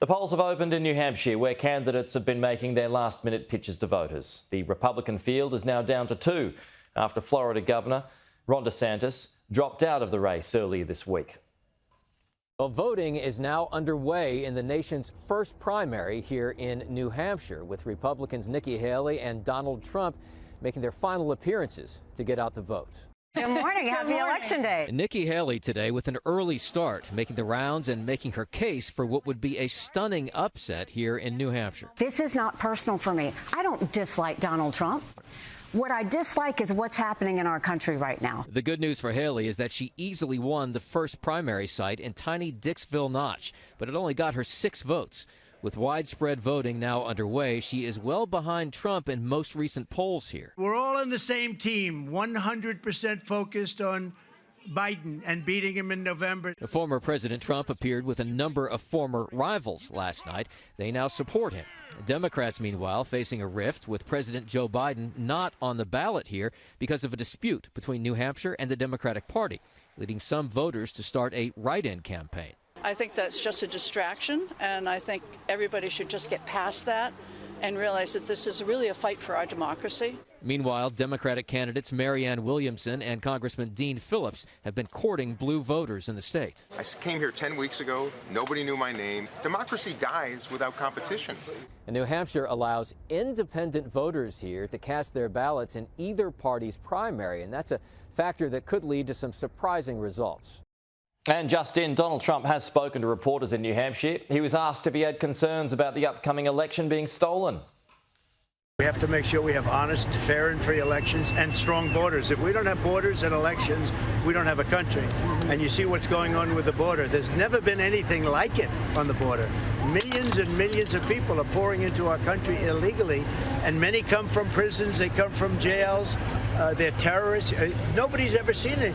The polls have opened in New Hampshire, where candidates have been making their last-minute pitches to voters. The Republican field is now down to 2 after Florida Governor Ron DeSantis dropped out of the race earlier this week. Well, voting is now underway in the nation's first primary here in New Hampshire, with Republicans Nikki Haley and Donald Trump making their final appearances to get out the vote. Good morning. Happy Election Day. Nikki Haley today with an early start, making the rounds and making her case for what would be a stunning upset here in New Hampshire. This is not personal for me. I don't dislike Donald Trump. What I dislike is what's happening in our country right now. The good news for Haley is that she easily won the first primary site in tiny Dixville Notch, but it only got her 6 votes. With widespread voting now underway, she is well behind Trump in most recent polls here. We're all on the same team, 100% focused on Biden and beating him in November. Former President Trump appeared with a number of former rivals last night. They now support him. Democrats, meanwhile, facing a rift with President Joe Biden not on the ballot here because of a dispute between New Hampshire and the Democratic Party, leading some voters to start a write-in campaign. I think that's just a distraction, and I think everybody should just get past that and realize that this is really a fight for our democracy. Meanwhile, Democratic candidates Marianne Williamson and Congressman Dean Phillips have been courting blue voters in the state. I came here 10 weeks ago. Nobody knew my name. Democracy dies without competition. And New Hampshire allows independent voters here to cast their ballots in either party's primary, and that's a factor that could lead to some surprising results. And just in, Donald Trump has spoken to reporters in New Hampshire. He was asked if he had concerns about the upcoming election being stolen. We have to make sure we have honest, fair and free elections and strong borders. If we don't have borders and elections, we don't have a country. And you see what's going on with the border. There's never been anything like it on the border. Millions and millions of people are pouring into our country illegally, and many come from prisons, they come from jails, they're terrorists. Nobody's ever seen it.